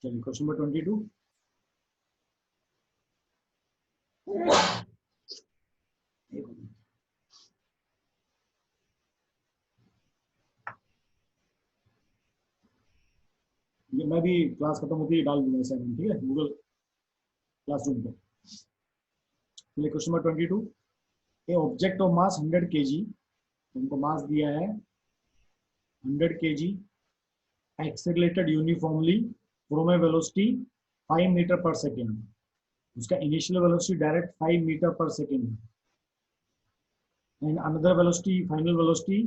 चलिए question number 22। ये मैं भी क्लास खत्म होती है डाल दूंगा असाइनमेंट, ठीक है, गूगल क्लासरूम पे। चलिए question number 22। A object of mass 100 kg, उनको मास दिया है 100 kg, accelerated uniformly from a velocity 5 metre per second. उसका initial velocity direct 5 metre per second and another velocity, final velocity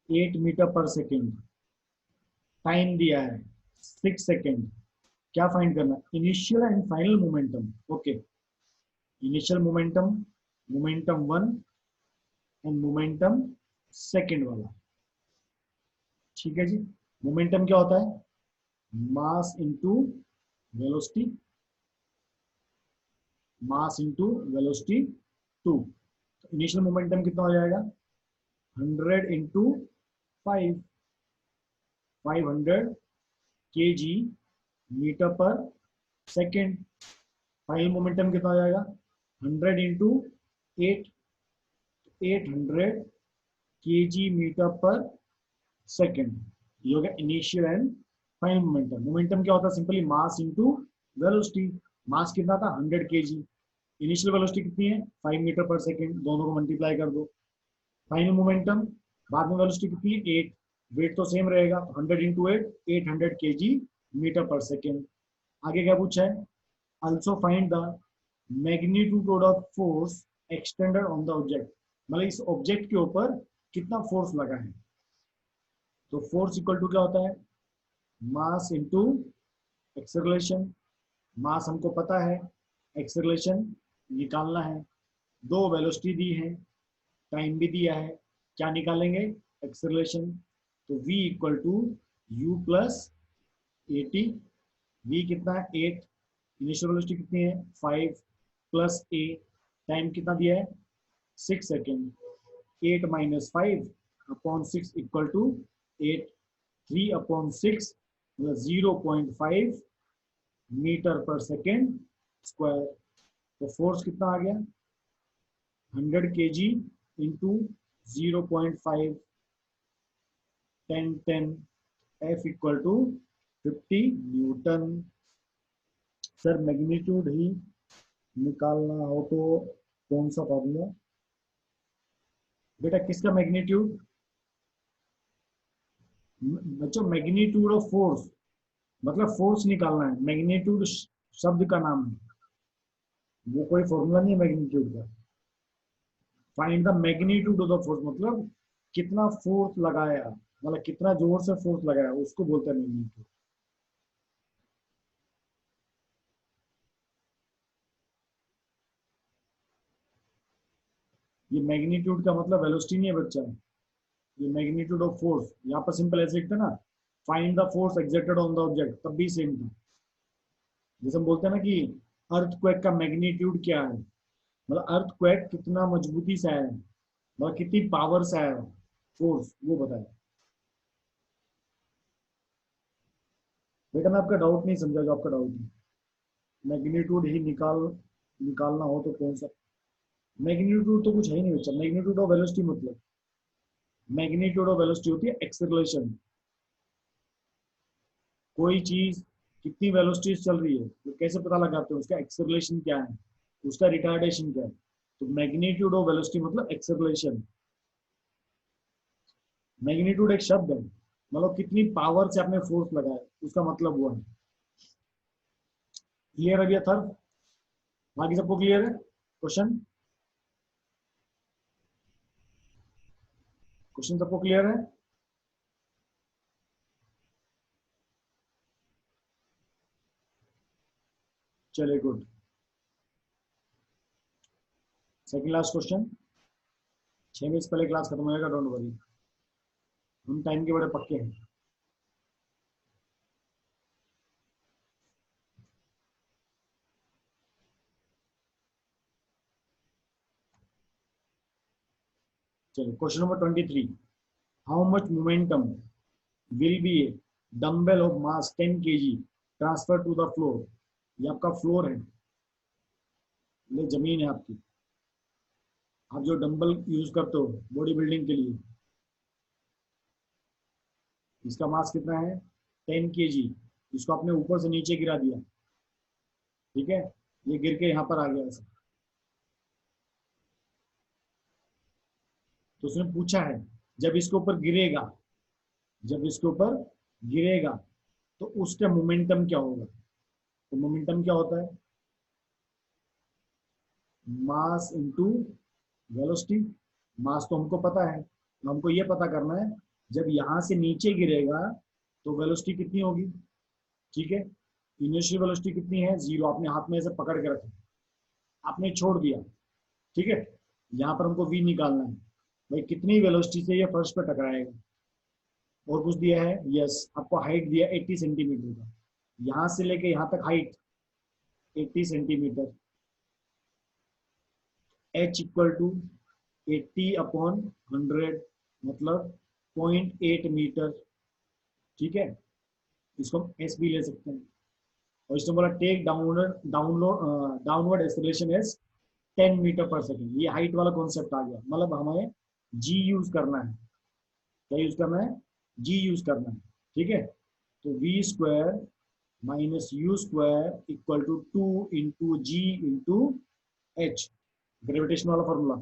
8 metre per second. Time दिया है 6 second. क्या find करना? Initial and final momentum. Okay, initial momentum, momentum 1 and momentum second वाला। ठीक है जी। Momentum क्या होता है? Mass into velocity, mass into velocity 2। तो इनिशियल मोमेंटम कितना हो जाएगा? 100 into 5, 500 kg metre per second. Final momentum कितना हो जाएगा? 100 into 8, 800 kg metre per second. ये हो गया initial and final momentum. Momentum क्या होता है? Simply mass into velocity. Mass कितना था? 100 kg। इनिशियल वेलोसिटी कितनी है? 5 मीटर पर सेकेंड। दोनों को मल्टीप्लाई कर दो। फाइनल मोमेंटम बाद में वेलोसिटी कितनी है? 8। वेट तो सेम रहेगा, 100 into 8, 800 kg metre per second. आगे क्या पूछा है? also find the magnitude of force extended on the object। मतलब इस ऑब्जेक्ट के ऊपर कितना फोर्स लगा है। तो फोर्स इक्वल टू क्या होता है? Mass into acceleration. मास हमको पता है, एक्सेलरेशन निकालना है। दो वेलोसिटी दी है, टाइम भी दिया है, क्या निकालेंगे? एक्सेलरेशन। तो v equal to u plus 80। v कितना है? 8। इनिशियल वेलोसिटी कितनी है? 5 प्लस a। टाइम कितना दिया है? 6 second. 8 minus 5 upon 6 equal to 8। 3 upon 6 मतलब 0.5 मीटर पर सेकेंड स्क्वायर। तो फोर्स कितना आ गया? 100 kg into 0.5, 10 10, F equal to 50 newton. Sir magnitude ही निकालना हो तो कौन सा फॉर्मूला? बेटा किसका मैग्नीट्यूड? बच्चों मैग्नीट्यूड ऑफ फोर्स, मतलब फोर्स निकालना है। मैग्नीट्यूड शब्द का नाम है, वो कोई फॉर्मूला नहीं है मैग्नीट्यूड का। Find the magnitude of the force मतलब कितना फोर्स लगाया, मतलब कितना जोर से फोर्स लगाया, उसको बोलते हैं मैग्नीट्यूड। ये मैग्नीट्यूड का मतलब वेलोसिटी नहीं है बच्चा, ये मैग्नीट्यूड ऑफ फोर्स। यहाँ पर सिंपल ऐसे लिखते हैं ना, find the force exerted on the object, तब भी सेम था। जैसे हम बोलते हैं ना कि अर्थक्वेक का मैग्नीट्यूड क्या है, मतलब अर्थक्वेक कितना मजबूती से आया है, मतलब कितनी पावर से आया है फोर्स, वो बताया। बेटा मैं आपका डाउट नहीं समझा, जो आपका डाउट है। मैग्नीट्यूड ही निकालना हो तो कौन सा? मैग्नीट्यूड तो कुछ है ही नहीं बच्चा। मैग्नीट्यूड ऑफ वेलोसिटी मतलब, मैग्नीट्यूड ऑफ वेलोसिटी होती है एक्सेलरेशन। कोई चीज कितनी वेलोसिटी से चल रही है तो कैसे पता लगाते हैं? उसका एक्सेलरेशन क्या है, उसका रिटार्डेशन क्या है। तो मैग्नीट्यूड ऑफ वेलोसिटी मतलब एक्सेलरेशन। मैग्नीट्यूड एक शब्द है, मतलब कितनी पावर से आपने फोर्स लगाया, उसका मतलब वो है। क्लियर है भैया? थर्ड बाकी सबको क्लियर है? क्वेश्चन, क्वेश्चन सबको क्लियर है? चलिए good. Second last question. 6 minute पहले क्लास खत्म हो जाएगा, डोंट वरी, हम टाइम के बड़े पक्के हैं। चलिए question number 23। How much momentum will be a dumbbell of mass 10 kg transfer to the floor, ये आपका फ्लोर है, ये जमीन है आपकी। आप जो डंबल यूज करते हो बॉडी बिल्डिंग के लिए, इसका मास कितना है 10 kg, इसको आपने ऊपर से नीचे गिरा दिया, ठीक है, ये गिर के यहाँ पर आ गया ऐसा। तो उसने पूछा है जब इसके ऊपर गिरेगा, जब इसके ऊपर गिरेगा तो उसका मोमेंटम क्या होगा। तो मोमेंटम क्या होता है, मास इनटू वेलोसिटी। मास तो हमको पता है, तो हमको ये पता करना है जब यहां से नीचे गिरेगा तो वेलोसिटी कितनी होगी, ठीक है। इनिशियल वेलोसिटी कितनी है 0, आपने हाथ में ऐसे पकड़ के रखा, आपने छोड़ दिया, ठीक है। यहाँ पर हमको v निकालना है, भाई कितनी वेलोसिटी से ये फर्श पे टकराएगा। और कुछ दिया है, यस, आपको हाइट दिया 80 सेंटीमीटर का, यहाँ से लेके यहाँ तक height 80 centimetre, h equal to 80/100 मतलब 0.8 मीटर, ठीक है। इसको हम एस भी ले सकते हैं। और इसने बोला take downward acceleration as 10 metre per second, ये हाइट वाला कॉन्सेप्ट आ गया, मतलब हमें जी यूज करना है, क्या यूज करना है, जी यूज करना है, ठीक है। तो v square minus u square equal to 2 × g × h, gravitation वाला फॉर्मूला,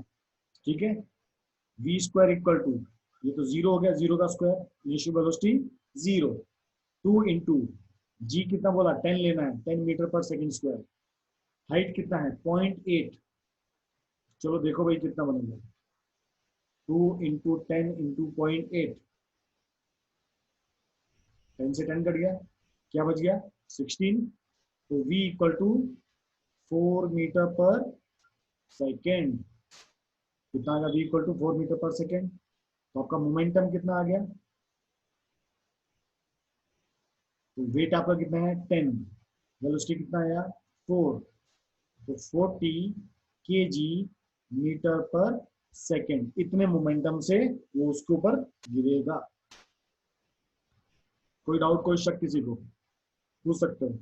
ठीक है। वी स्क्वायर इक्वल टू, ये तो 0 हो गया, 0 का स्क्वायर, इनिशियल वेलोसिटी 0, 2 × जी कितना बोला 10 लेना है, 10 metre per second square, height कितना है 0.8, चलो देखो भाई कितना बनेगा, 2 × 10 × 0.8, 10 से 10 कट गया, क्या बच गया 16। तो v equal to 4 metre per second, कितना आ गया, v equal to 4 metre per second. तो आपका मोमेंटम कितना आ गया, तो वेट आपका कितना है 10, वेलोसिटी कितना आया 4, तो 40 kg/मीटर, इतने मोमेंटम से वो उसके ऊपर गिरेगा। कोई डाउट, कोई शक किसी को पूछ सकते हो।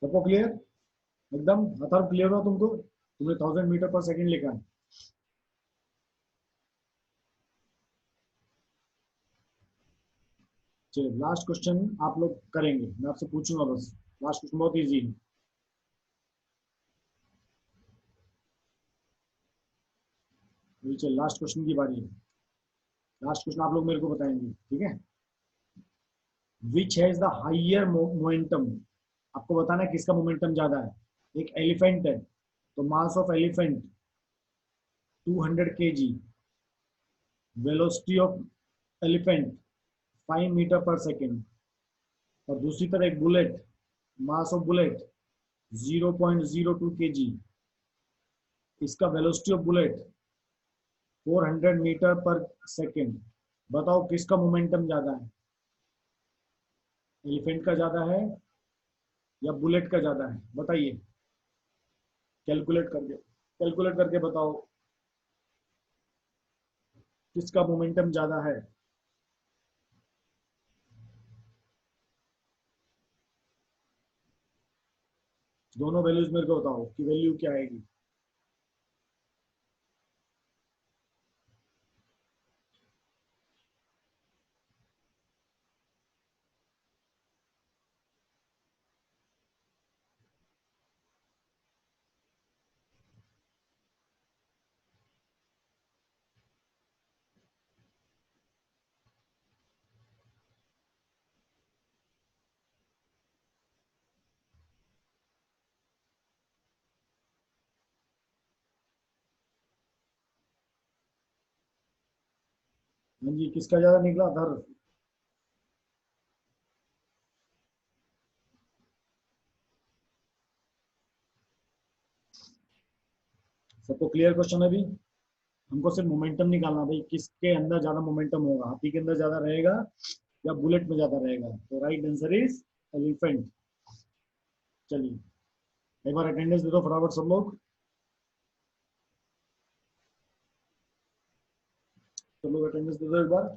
सबको क्लियर, एकदम हथार क्लियर हो तुमको, तुमने 1000 मीटर पर सेकेंड लिखा है। चलिए लास्ट क्वेश्चन आप लोग करेंगे, मैं आपसे पूछूंगा बस, लास्ट क्वेश्चन बहुत इजी है। चलिए लास्ट क्वेश्चन की बारी है, लास्ट क्वेश्चन आप लोग मेरे को बताएंगे, ठीक है। Which has the higher momentum, आपको बताना है किसका मोमेंटम ज्यादा है। एक एलिफेंट है, तो mass of elephant 200 kg, velocity of elephant 5 metre per second, और दूसरी तरफ एक bullet, mass of bullet 0.02 kg, इसका velocity of bullet 400 metre per second. बताओ किसका मोमेंटम ज्यादा है, एलिफेंट का ज्यादा है या बुलेट का ज्यादा है, बताइए, कैलकुलेट करके बताओ किसका मोमेंटम ज्यादा है। दोनों वैल्यूज मेरे को बताओ कि वैल्यू क्या आएगी। हाँ जी, किसका ज्यादा निकला धर। सबको क्लियर क्वेश्चन है अभी, हमको सिर्फ मोमेंटम निकालना भाई, किसके अंदर ज्यादा मोमेंटम होगा, हाथी के अंदर ज्यादा रहेगा या बुलेट में ज्यादा रहेगा। तो राइट आंसर इज एलिफेंट। चलिए एक बार अटेंडेंस दे दो फटाफट सब लोग, सब लोग अटेंडेंस दे दो एक बार।